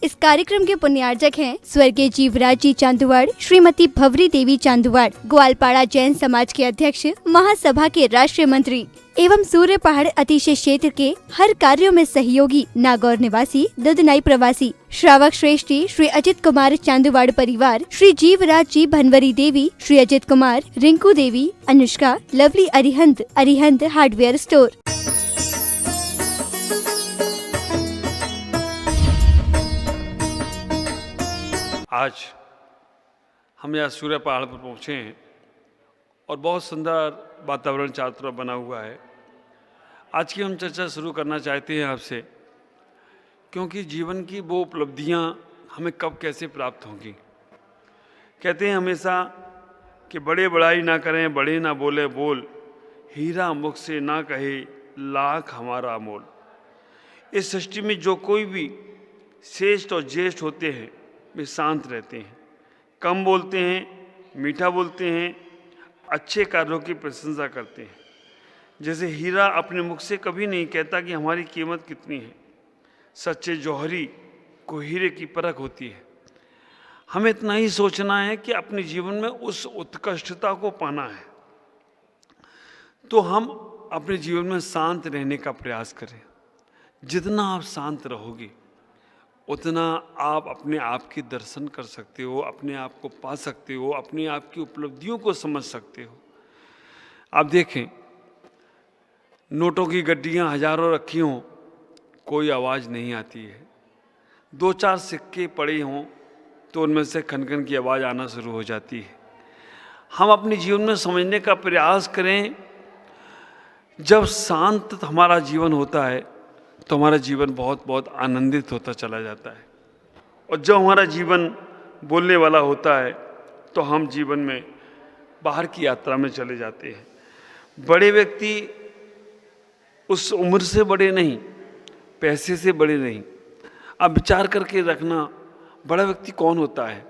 इस कार्यक्रम के पुण्यार्जक हैं स्वर्गीय जीवराज जी चांदुवाड़, श्रीमती भवरी देवी चांदुवाड़, ग्वालपाड़ा जैन समाज के अध्यक्ष, महासभा के राष्ट्रीय मंत्री एवं सूर्य पहाड़ अतिशय क्षेत्र के हर कार्यों में सहयोगी, नागौर निवासी, दुधनाई प्रवासी, श्रावक श्रेष्ठी श्री अजित कुमार चांदुवाड़ परिवार, श्री जीवराज जी भनवरी देवी, श्री अजित कुमार, रिंकू देवी, अनुष्का, लवली अरिहंत हार्डवेयर स्टोर। आज हम यहाँ सूर्य पहाड़ पर पहुँचे हैं और बहुत सुंदर वातावरण चारों तरफ बना हुआ है। आज की हम चर्चा शुरू करना चाहते हैं आपसे, क्योंकि जीवन की वो उपलब्धियाँ हमें कब कैसे प्राप्त होंगी। कहते हैं हमेशा कि बड़े बड़ाई ना करें, बड़े ना बोले बोल, हीरा मुख से ना कहे लाख हमारा मोल। इस सृष्टि में जो कोई भी श्रेष्ठ और ज्येष्ठ होते हैं वे शांत रहते हैं, कम बोलते हैं, मीठा बोलते हैं, अच्छे कार्यों की प्रशंसा करते हैं। जैसे हीरा अपने मुख से कभी नहीं कहता कि हमारी कीमत कितनी है। सच्चे जौहरी को हीरे की परख होती है। हमें इतना ही सोचना है कि अपने जीवन में उस उत्कृष्टता को पाना है, तो हम अपने जीवन में शांत रहने का प्रयास करें। जितना आप शांत रहोगे उतना आप अपने आप के दर्शन कर सकते हो, अपने आप को पा सकते हो, अपने आप की उपलब्धियों को समझ सकते हो। आप देखें, नोटों की गड्डियाँ हजारों रखी हों, कोई आवाज़ नहीं आती है। दो चार सिक्के पड़े हों तो उनमें से खनखन की आवाज़ आना शुरू हो जाती है। हम अपने जीवन में समझने का प्रयास करें, जब शांत हमारा जीवन होता है तो हमारा जीवन बहुत बहुत आनंदित होता चला जाता है। और जब हमारा जीवन बोलने वाला होता है तो हम जीवन में बाहर की यात्रा में चले जाते हैं। बड़े व्यक्ति उस उम्र से बड़े नहीं, पैसे से बड़े नहीं। अब विचार करके रखना, बड़ा व्यक्ति कौन होता है?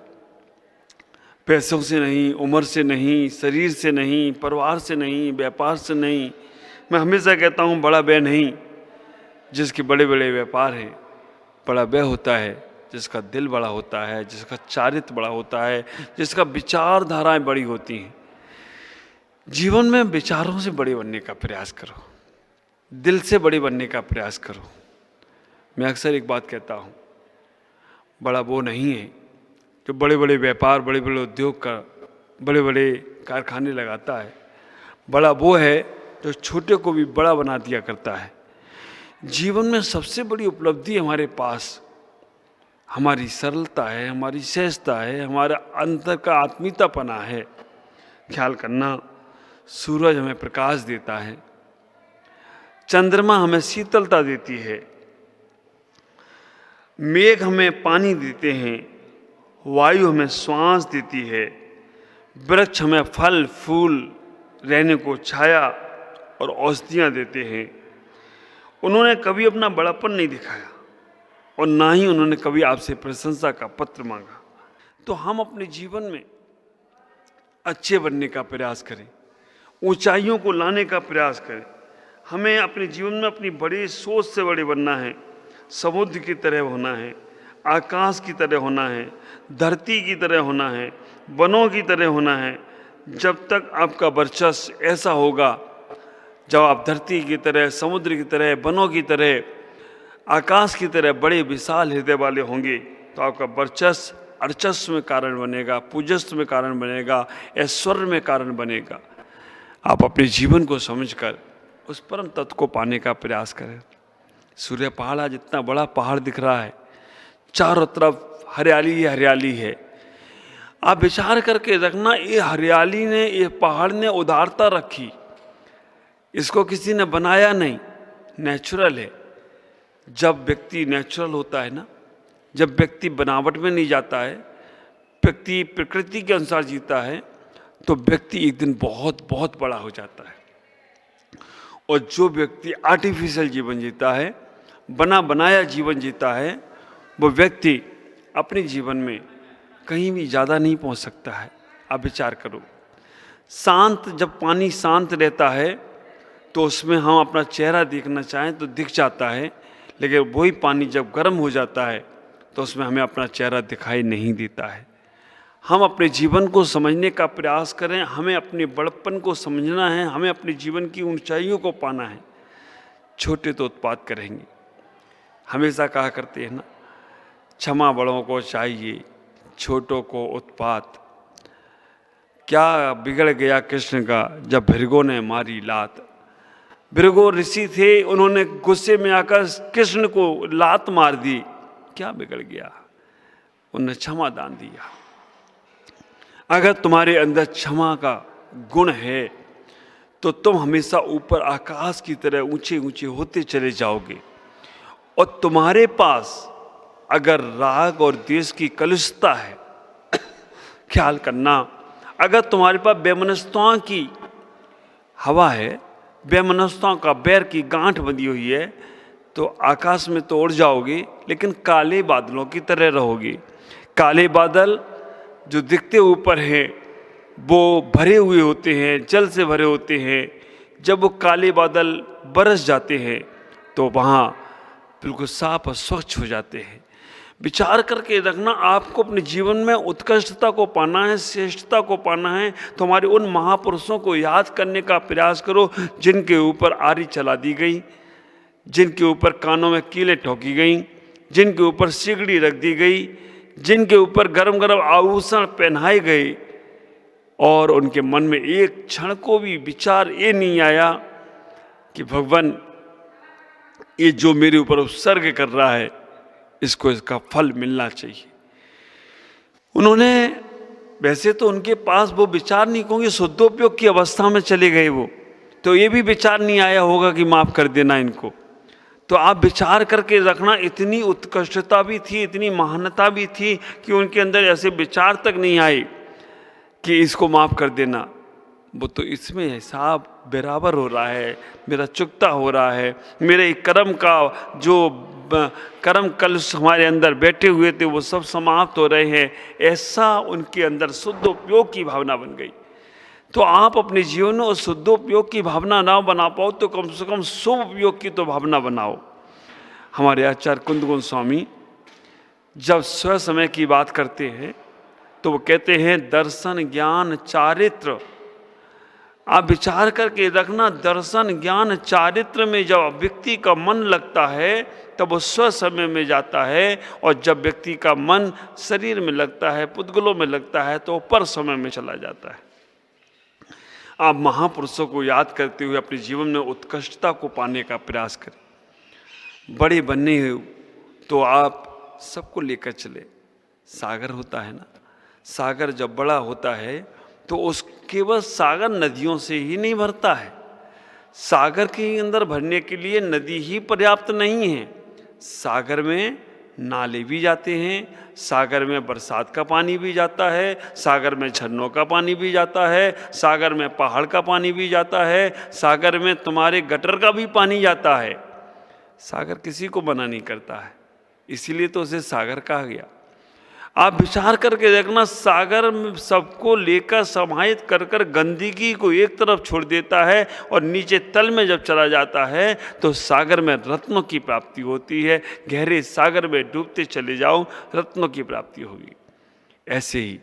पैसों से नहीं, उम्र से नहीं, शरीर से नहीं, परिवार से नहीं, व्यापार से नहीं। मैं हमेशा कहता हूँ बड़ा वह नहीं जिसके बड़े बड़े व्यापार हैं, बड़ा वह होता है जिसका दिल बड़ा होता है, जिसका चारित्र बड़ा होता है, जिसका विचारधाराएं बड़ी होती हैं। जीवन में विचारों से बड़े बनने का प्रयास करो, दिल से बड़े बनने का प्रयास करो। मैं अक्सर एक बात कहता हूँ, बड़ा वो नहीं है जो बड़े बड़े व्यापार, बड़े बड़े उद्योग का, बड़े बड़े कारखाने लगाता है। बड़ा वो है जो छोटे को भी बड़ा बना दिया करता है। जीवन में सबसे बड़ी उपलब्धि हमारे पास हमारी सरलता है, हमारी सहजता है, हमारा अंतर का आत्मीयतापना है। ख्याल करना, सूरज हमें प्रकाश देता है, चंद्रमा हमें शीतलता देती है, मेघ हमें पानी देते हैं, वायु हमें श्वास देती है, वृक्ष हमें फल फूल, रहने को छाया और औषधियाँ देते हैं। उन्होंने कभी अपना बड़ापन नहीं दिखाया और ना ही उन्होंने कभी आपसे प्रशंसा का पत्र मांगा। तो हम अपने जीवन में अच्छे बनने का प्रयास करें, ऊंचाइयों को लाने का प्रयास करें। हमें अपने जीवन में अपनी बड़ी सोच से बड़े बनना है। समुद्र की तरह होना है, आकाश की तरह होना है, धरती की तरह होना है, वनों की तरह होना है। जब तक आपका वर्चस्व ऐसा होगा, जब आप धरती की तरह, समुद्र की तरह, वनों की तरह, आकाश की तरह बड़े विशाल हृदय वाले होंगे, तो आपका वर्चस्व अर्चस्व में कारण बनेगा, पूजस्व में कारण बनेगा, ऐश्वर्य में कारण बनेगा। आप अपने जीवन को समझकर उस परम तत्व को पाने का प्रयास करें। सूर्य पहाड़ आज इतना बड़ा पहाड़ दिख रहा है, चारों तरफ हरियाली ही हरियाली है। आप विचार करके रखना, ये हरियाली ने, ये पहाड़ ने उदारता रखी। इसको किसी ने बनाया नहीं, नेचुरल है। जब व्यक्ति नेचुरल होता है ना, जब व्यक्ति बनावट में नहीं जाता है, व्यक्ति प्रकृति के अनुसार जीता है, तो व्यक्ति एक दिन बहुत बहुत बड़ा हो जाता है। और जो व्यक्ति आर्टिफिशियल जीवन जीता है, बना बनाया जीवन जीता है, वो व्यक्ति अपने जीवन में कहीं भी ज़्यादा नहीं पहुंच सकता है। आप विचार करो, शांत, जब पानी शांत रहता है तो उसमें हम अपना चेहरा देखना चाहें तो दिख जाता है, लेकिन वही पानी जब गर्म हो जाता है तो उसमें हमें अपना चेहरा दिखाई नहीं देता है। हम अपने जीवन को समझने का प्रयास करें, हमें अपने बड़प्पन को समझना है, हमें अपने जीवन की ऊंचाइयों को पाना है। छोटे तो उत्पात करेंगे। हमेशा कहा करते हैं ना, क्षमा बड़ों को चाहिए, छोटों को उत्पात। क्या बिगड़ गया कृष्ण का जब भृगु ने मारी लात। भृगु ऋषि थे, उन्होंने गुस्से में आकर कृष्ण को लात मार दी। क्या बिगड़ गया? उन्होंने क्षमा दान दिया। अगर तुम्हारे अंदर क्षमा का गुण है तो तुम हमेशा ऊपर आकाश की तरह ऊंचे ऊंचे होते चले जाओगे। और तुम्हारे पास अगर राग और द्वेष की कलुषता है, ख्याल करना, अगर तुम्हारे पास बेमनस्ताओं की हवा है, बेमनस्ताओं का बैर की गांठ बंधी हुई है, तो आकाश में तो उड़ जाओगे लेकिन काले बादलों की तरह रहोगे। काले बादल जो दिखते ऊपर हैं वो भरे हुए होते हैं, जल से भरे होते हैं। जब वो काले बादल बरस जाते हैं तो वहाँ बिल्कुल साफ और स्वच्छ हो जाते हैं। विचार करके रखना, आपको अपने जीवन में उत्कृष्टता को पाना है, श्रेष्ठता को पाना है, तो हमारे उन महापुरुषों को याद करने का प्रयास करो जिनके ऊपर आरी चला दी गई, जिनके ऊपर कानों में कीलें ठोकी गई, जिनके ऊपर सिगड़ी रख दी गई, जिनके ऊपर गरम गरम आभूषण पहनाए गए, और उनके मन में एक क्षण को भी विचार ये नहीं आया कि भगवान ये जो मेरे ऊपर उत्सर्ग कर रहा है इसको इसका फल मिलना चाहिए। उन्होंने, वैसे तो उनके पास वो विचार नहीं कहूँगी, शुद्धोपयोग की अवस्था में चले गए वो, तो ये भी विचार नहीं आया होगा कि माफ़ कर देना इनको। तो आप विचार करके रखना, इतनी उत्कृष्टता भी थी, इतनी महानता भी थी कि उनके अंदर ऐसे विचार तक नहीं आए कि इसको माफ़ कर देना। वो तो इसमें हिसाब बराबर हो रहा है, मेरा चुकता हो रहा है, मेरे कर्म का जो कर्म कलश हमारे अंदर बैठे हुए थे वो सब समाप्त हो रहे हैं। ऐसा उनके अंदर शुद्ध उपयोग की भावना बन गई। तो आप अपने जीवन में उस शुद्ध उपयोग की भावना ना बना पाओ तो कम से कम शुभ उपयोग की तो भावना बनाओ। हमारे आचार्य कुंद गोस्वामी जब स्व समय की बात करते हैं तो वो कहते हैं दर्शन ज्ञान चारित्र। आप विचार करके रखना, दर्शन ज्ञान चारित्र में जब व्यक्ति का मन लगता है तब वो स्व समय में जाता है, और जब व्यक्ति का मन शरीर में लगता है, पुद्गलों में लगता है, तो पर समय में चला जाता है। आप महापुरुषों को याद करते हुए अपने जीवन में उत्कृष्टता को पाने का प्रयास करें। बड़े बनने तो आप सबको लेकर चले। सागर होता है ना, सागर जब बड़ा होता है तो उस केवल सागर नदियों से ही नहीं भरता है। सागर के अंदर भरने के लिए नदी ही पर्याप्त नहीं है। सागर में नाले भी जाते हैं, सागर में बरसात का पानी भी जाता है, सागर में झरनों का पानी भी जाता है, सागर में पहाड़ का पानी भी जाता है, सागर में तुम्हारे गटर का भी पानी जाता है। सागर किसी को मना नहीं करता है, इसीलिए तो उसे सागर कहा गया। आप विचार करके देखना, सागर में सबको लेकर समाहित कर कर गंदगी को एक तरफ छोड़ देता है, और नीचे तल में जब चला जाता है तो सागर में रत्नों की प्राप्ति होती है। गहरे सागर में डूबते चले जाओ, रत्नों की प्राप्ति होगी। ऐसे ही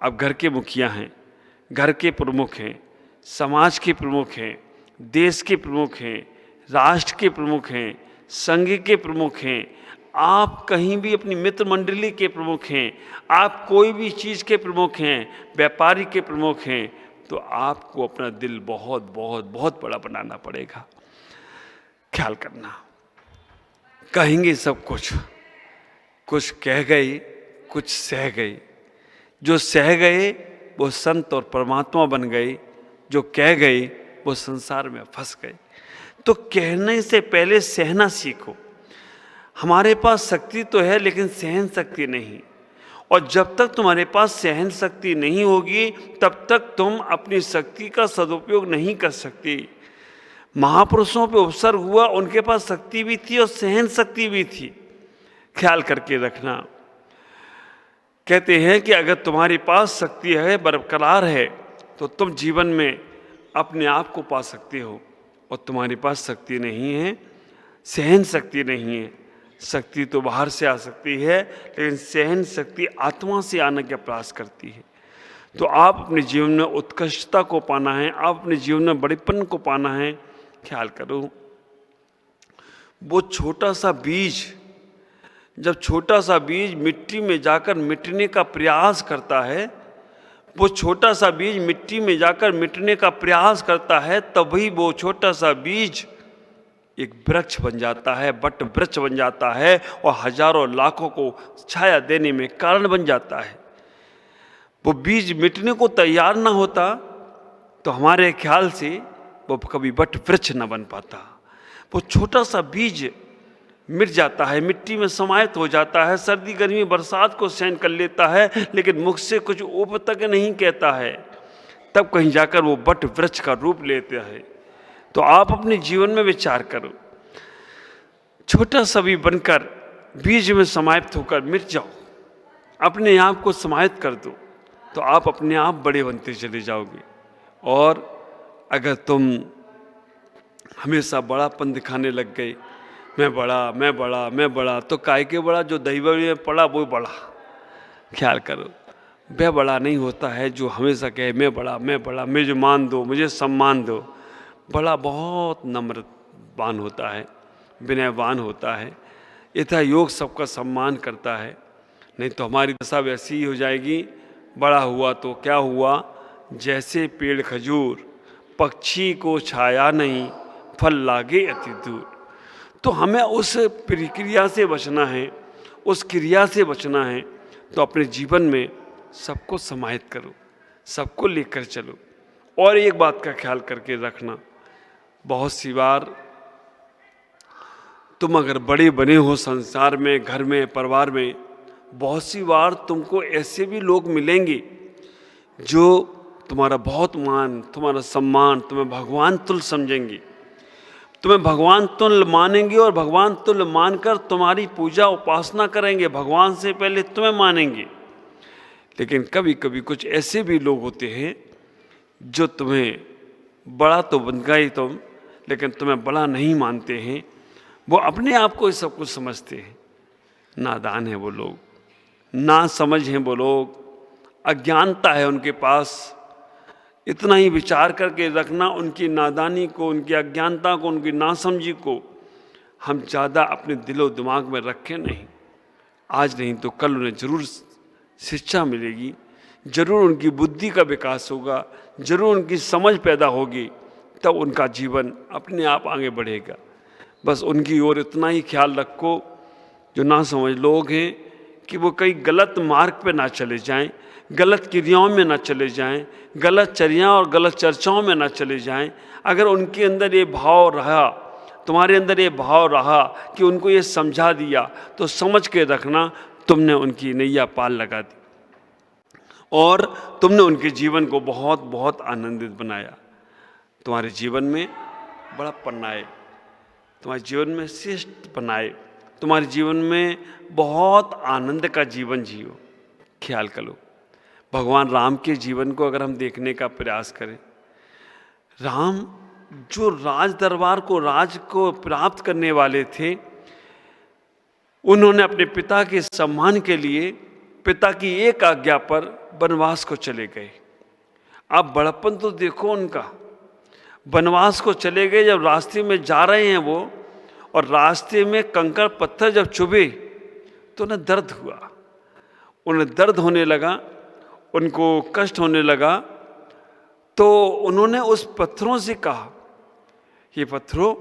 अब घर के मुखिया हैं, घर के प्रमुख हैं, समाज के प्रमुख हैं, देश के प्रमुख हैं, राष्ट्र के प्रमुख हैं, संघ के प्रमुख हैं, आप कहीं भी अपनी मित्र मंडली के प्रमुख हैं, आप कोई भी चीज़ के प्रमुख हैं, व्यापारी के प्रमुख हैं, तो आपको अपना दिल बहुत बहुत बहुत बड़ा बनाना पड़ेगा। ख्याल करना, कहेंगे सब कुछ, कुछ कह गए, कुछ सह गए। जो सह गए वो संत और परमात्मा बन गए, जो कह गए वो संसार में फंस गए। तो कहने से पहले सहना सीखो। हमारे पास शक्ति तो है लेकिन सहन शक्ति नहीं, और जब तक तुम्हारे पास सहन शक्ति नहीं होगी तब तक तुम अपनी शक्ति का सदुपयोग नहीं कर सकती। महापुरुषों पे उपसर्ग हुआ, उनके पास शक्ति भी थी और सहन शक्ति भी थी। ख्याल करके रखना। कहते हैं कि अगर तुम्हारे पास शक्ति है, बरकरार है, तो तुम जीवन में अपने आप को पा सकते हो, और तुम्हारे पास शक्ति नहीं है, सहन शक्ति नहीं है, शक्ति तो बाहर से आ सकती है, लेकिन सहन शक्ति आत्मा से आने का प्रयास करती है। तो आप अपने जीवन में उत्कृष्टता को पाना है, आप अपने जीवन में बड़ेपन को पाना है। ख्याल करो, वो छोटा सा बीज, जब छोटा सा बीज मिट्टी में जाकर मिटने का प्रयास करता है, वो छोटा सा बीज मिट्टी में जाकर मिटने का प्रयास करता है, तभी वो छोटा सा बीज एक वृक्ष बन जाता है, वट वृक्ष बन जाता है और हजारों लाखों को छाया देने में कारण बन जाता है। वो बीज मिटने को तैयार ना होता तो हमारे ख्याल से वो कभी वट वृक्ष न बन पाता। वो छोटा सा बीज मिट जाता है, मिट्टी में समाहित हो जाता है, सर्दी गर्मी बरसात को सहन कर लेता है, लेकिन मुख से कुछ ऊप तक नहीं कहता है, तब कहीं जाकर वो वट वृक्ष का रूप लेता है। तो आप अपने जीवन में विचार करो, छोटा सा भी बनकर बीज में समाहित होकर मिट जाओ, अपने आप को समाहित कर दो, तो आप अपने आप बड़े बनते चले जाओगे। और अगर तुम हमेशा बड़ापन दिखाने लग गए, मैं बड़ा मैं बड़ा मैं बड़ा, तो काय के बड़ा, जो दैव में पड़ा वो बड़ा। ख्याल करो, वह बड़ा नहीं होता है जो हमेशा कहे मैं बड़ा मैं बड़ा, मुझे मान दो, मुझे सम्मान दो। बड़ा बहुत नम्रवान होता है, विनयवान होता है, यथा योग सबका सम्मान करता है। नहीं तो हमारी दशा वैसी ही हो जाएगी, बड़ा हुआ तो क्या हुआ, जैसे पेड़ खजूर, पक्षी को छाया नहीं, फल लागे अति दूर। तो हमें उस प्रक्रिया से बचना है, उस क्रिया से बचना है। तो अपने जीवन में सबको समाहित करो, सबको लेकर चलो। और एक बात का ख्याल करके रखना, बहुत सी बार तुम अगर बड़े बने हो संसार में, घर में, परिवार में, बहुत सी बार तुमको ऐसे भी लोग मिलेंगे जो तुम्हारा बहुत मान, तुम्हारा सम्मान, तुम्हें भगवान तुल्य समझेंगे, तुम्हें भगवान तुल्य मानेंगे और भगवान तुल्य मानकर तुम्हारी पूजा उपासना करेंगे, भगवान से पहले तुम्हें मानेंगे। लेकिन कभी कभी कुछ ऐसे भी लोग होते हैं जो तुम्हें बड़ा तो बन गए तुम, लेकिन तुम्हें बड़ा नहीं मानते हैं। वो अपने आप को सब कुछ समझते हैं। नादान है वो लोग, ना समझ हैं वो लोग, अज्ञानता है उनके पास। इतना ही विचार करके रखना, उनकी नादानी को, उनकी अज्ञानता को, उनकी नासमझी को हम ज़्यादा अपने दिलो दिमाग में रखें नहीं। आज नहीं तो कल उन्हें जरूर शिक्षा मिलेगी, जरूर उनकी बुद्धि का विकास होगा, जरूर उनकी समझ पैदा होगी, तब उनका जीवन अपने आप आगे बढ़ेगा। बस उनकी ओर इतना ही ख्याल रखो, जो ना समझ लोग हैं, कि वो कई गलत मार्ग पे ना चले जाएं, गलत क्रियाओं में ना चले जाएं, गलत चर्या और गलत चर्चाओं में ना चले जाएं। अगर उनके अंदर ये भाव रहा, तुम्हारे अंदर ये भाव रहा कि उनको ये समझा दिया, तो समझ के रखना तुमने उनकी नैया पाल लगा दी और तुमने उनके जीवन को बहुत बहुत आनंदित बनाया। तुम्हारे जीवन में बड़ापन आए, तुम्हारे जीवन में श्रेष्ठ बनाए, तुम्हारे जीवन में बहुत आनंद का जीवन जियो। ख्याल करो, भगवान राम के जीवन को अगर हम देखने का प्रयास करें, राम जो राज दरबार को, राज को प्राप्त करने वाले थे, उन्होंने अपने पिता के सम्मान के लिए पिता की एक आज्ञा पर वनवास को चले गए। आप बड़प्पन तो देखो उनका, वनवास को चले गए। जब रास्ते में जा रहे हैं वो, और रास्ते में कंकड़ पत्थर जब चुभे तो उन्हें दर्द हुआ, उन्हें दर्द होने लगा, उनको कष्ट होने लगा। तो उन्होंने उस पत्थरों से कहा, ये पत्थरों,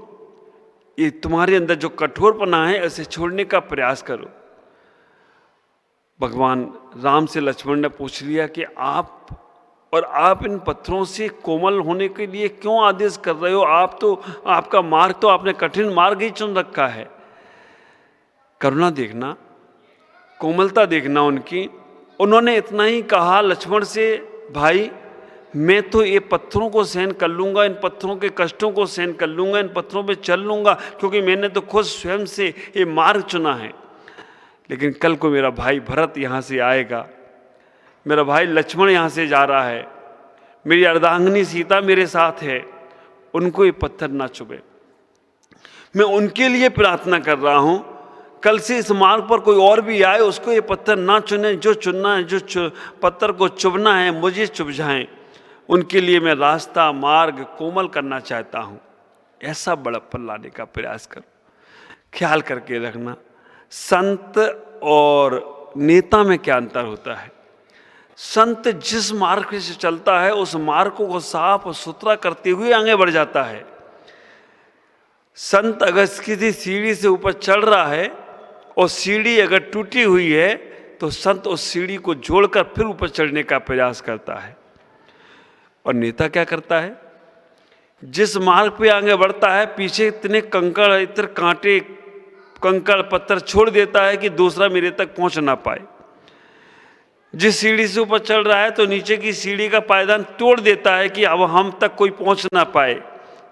ये तुम्हारे अंदर जो कठोरपना है ऐसे छोड़ने का प्रयास करो। भगवान राम से लक्ष्मण ने पूछ लिया कि आप इन पत्थरों से कोमल होने के लिए क्यों आदेश कर रहे हो? आपका मार्ग तो आपने कठिन मार्ग ही चुन रखा है। करुणा देखना, कोमलता देखना उनकी। उन्होंने इतना ही कहा लक्ष्मण से, भाई मैं तो ये पत्थरों को सहन कर लूँगा, इन पत्थरों के कष्टों को सहन कर लूँगा, इन पत्थरों पे चल लूँगा, क्योंकि मैंने तो खुद स्वयं से ये मार्ग चुना है। लेकिन कल को मेरा भाई भरत यहाँ से आएगा, मेरा भाई लक्ष्मण यहाँ से जा रहा है, मेरी अर्धांगिनी सीता मेरे साथ है, उनको ये पत्थर ना चुभे। मैं उनके लिए प्रार्थना कर रहा हूँ कल से इस मार्ग पर कोई और भी आए उसको ये पत्थर ना चुने, जो चुनना है, जो पत्थर को चुभना है मुझे चुभ जाएं, उनके लिए मैं रास्ता मार्ग कोमल करना चाहता हूँ। ऐसा बड़प्पन लाने का प्रयास करो। ख्याल करके रखना, संत और नेता में क्या अंतर होता है। संत जिस मार्ग से चलता है उस मार्ग को साफ और सुथरा करते हुए आगे बढ़ जाता है। संत अगर किसी सीढ़ी से ऊपर चढ़ रहा है और सीढ़ी अगर टूटी हुई है तो संत उस सीढ़ी को जोड़कर फिर ऊपर चढ़ने का प्रयास करता है। और नेता क्या करता है, जिस मार्ग पे आगे बढ़ता है पीछे इतने कंकड़, इतने कांटे, कंकड़ पत्थर छोड़ देता है कि दूसरा मेरे तक पहुंच ना पाए। जिस सीढ़ी से ऊपर चढ़ रहा है तो नीचे की सीढ़ी का पायदान तोड़ देता है कि अब हम तक कोई पहुंच ना पाए।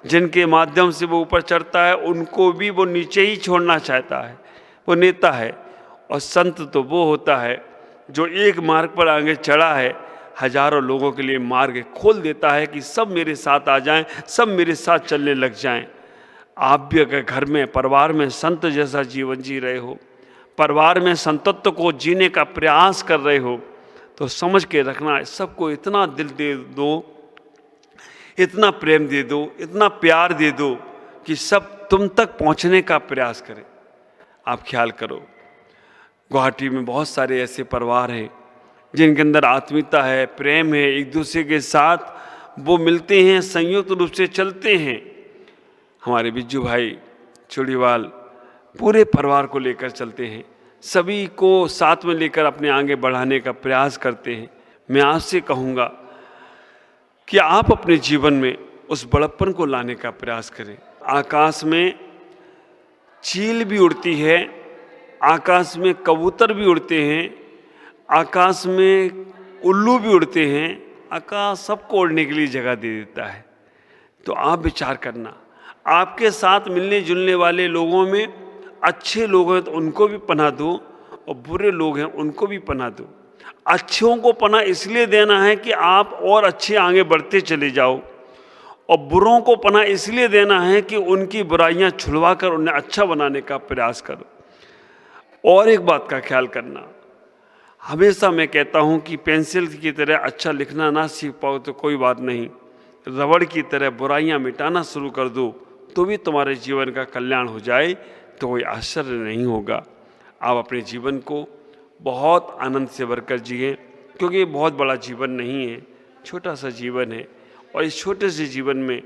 जिनके माध्यम से वो ऊपर चढ़ता है उनको भी वो नीचे ही छोड़ना चाहता है, वो नेता है। और संत तो वो होता है जो एक मार्ग पर आगे चढ़ा है, हजारों लोगों के लिए मार्ग खोल देता है कि सब मेरे साथ आ जाएं, सब मेरे साथ चलने लग जाएं। आप भी अगर घर में, परिवार में संत जैसा जीवन जी रहे हो, परिवार में संतत्व को जीने का प्रयास कर रहे हो, तो समझ के रखना, सबको इतना दिल दे दो, इतना प्रेम दे दो, इतना प्यार दे दो कि सब तुम तक पहुंचने का प्रयास करें। आप ख्याल करो, गुवाहाटी में बहुत सारे ऐसे परिवार हैं जिनके अंदर आत्मीयता है, प्रेम है, एक दूसरे के साथ वो मिलते हैं, संयुक्त रूप से चलते हैं। हमारे बिज्जू भाई चूड़ीवाल पूरे परिवार को लेकर चलते हैं, सभी को साथ में लेकर अपने आगे बढ़ाने का प्रयास करते हैं। मैं आपसे कहूँगा कि आप अपने जीवन में उस बड़प्पन को लाने का प्रयास करें। आकाश में चील भी उड़ती है, आकाश में कबूतर भी उड़ते हैं, आकाश में उल्लू भी उड़ते हैं, आकाश सबको उड़ने के लिए जगह दे देता है। तो आप विचार करना, आपके साथ मिलने जुलने वाले लोगों में अच्छे लोग हैं तो उनको भी पनाह दो, और बुरे लोग हैं उनको भी पनाह दो। अच्छों को पनाह इसलिए देना है कि आप और अच्छे आगे बढ़ते चले जाओ, और बुरों को पनाह इसलिए देना है कि उनकी बुराइयां छुड़वा कर उन्हें अच्छा बनाने का प्रयास करो। और एक बात का ख्याल करना, हमेशा मैं कहता हूं कि पेंसिल की तरह अच्छा लिखना ना सीख पाओ तो कोई बात नहीं, रबड़ की तरह बुराइयां मिटाना शुरू कर दो तो भी तुम्हारे जीवन का कल्याण हो जाए तो कोई आश्चर्य नहीं होगा। आप अपने जीवन को बहुत आनंद से भरकर जिए, क्योंकि ये बहुत बड़ा जीवन नहीं है, छोटा सा जीवन है। और इस छोटे से जीवन में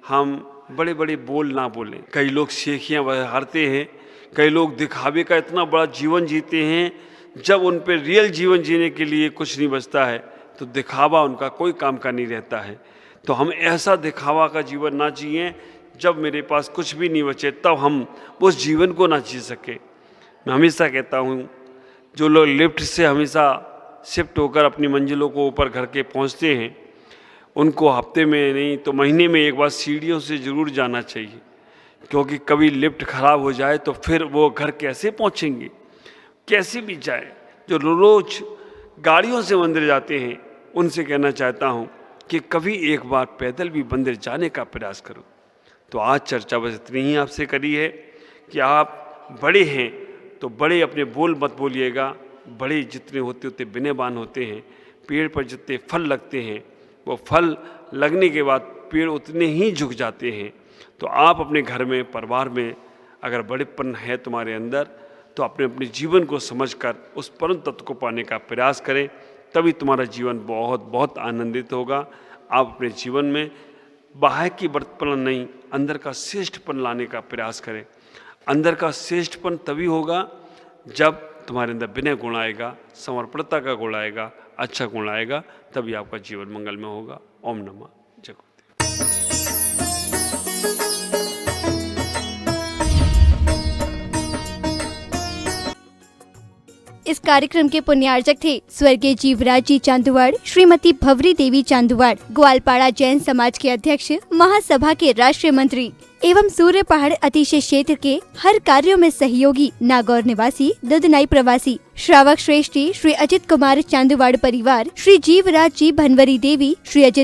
हम बड़े बड़े बोल ना बोलें। कई लोग शेखियाँ बहारते हैं, कई लोग दिखावे का इतना बड़ा जीवन जीते हैं, जब उन पर रियल जीवन जीने के लिए कुछ नहीं बचता है तो दिखावा उनका कोई काम का नहीं रहता है। तो हम ऐसा दिखावा का जीवन ना जिएं, जब मेरे पास कुछ भी नहीं बचे तब हम उस जीवन को ना जी सके। मैं हमेशा कहता हूँ, जो लोग लिफ्ट से हमेशा शिफ्ट होकर अपनी मंजिलों को ऊपर घर के पहुँचते हैं, उनको हफ्ते में नहीं तो महीने में एक बार सीढ़ियों से ज़रूर जाना चाहिए, क्योंकि कभी लिफ्ट खराब हो जाए तो फिर वो घर कैसे पहुँचेंगे, कैसे भी जाए। जो रोज़ गाड़ियों से मंदिर जाते हैं उनसे कहना चाहता हूँ कि कभी एक बार पैदल भी मंदिर जाने का प्रयास करो। तो आज चर्चा बस इतनी ही आपसे करी है कि आप बड़े हैं तो बड़े अपने बोल मत बोलिएगा। बड़े जितने होते होते बिनेबान होते हैं। पेड़ पर जितने फल लगते हैं वो फल लगने के बाद पेड़ उतने ही झुक जाते हैं। तो आप अपने घर में, परिवार में अगर बड़ेपन है तुम्हारे अंदर, तो अपने अपने जीवन को समझकर उस परम तत्व को पाने का प्रयास करें, तभी तुम्हारा जीवन बहुत बहुत आनंदित होगा। आप अपने जीवन में बाहर की बड़प्पन नहीं, अंदर का श्रेष्ठपन लाने का प्रयास करें। अंदर का श्रेष्ठपन तभी होगा जब तुम्हारे अंदर विनय गुण आएगा, समर्पणता का गुण आएगा, अच्छा गुण आएगा, तभी आपका जीवन मंगलमय होगा। ओम नमः जगत। इस कार्यक्रम के पुण्यार्चक थे स्वर्गीय जीवराज जी चांदुवाड़, श्रीमती भवरी देवी चांदुवाड़, ग्वालपाड़ा जैन समाज के अध्यक्ष, महासभा के राष्ट्रीय मंत्री एवं सूर्य पहाड़ अतिशय क्षेत्र के हर कार्यों में सहयोगी, नागौर निवासी, दुधनाई प्रवासी, श्रावक श्रेष्ठी श्री अजित कुमार चांदुवाड़ परिवार, श्री जीवराज जी भनवरी देवी, श्री अजित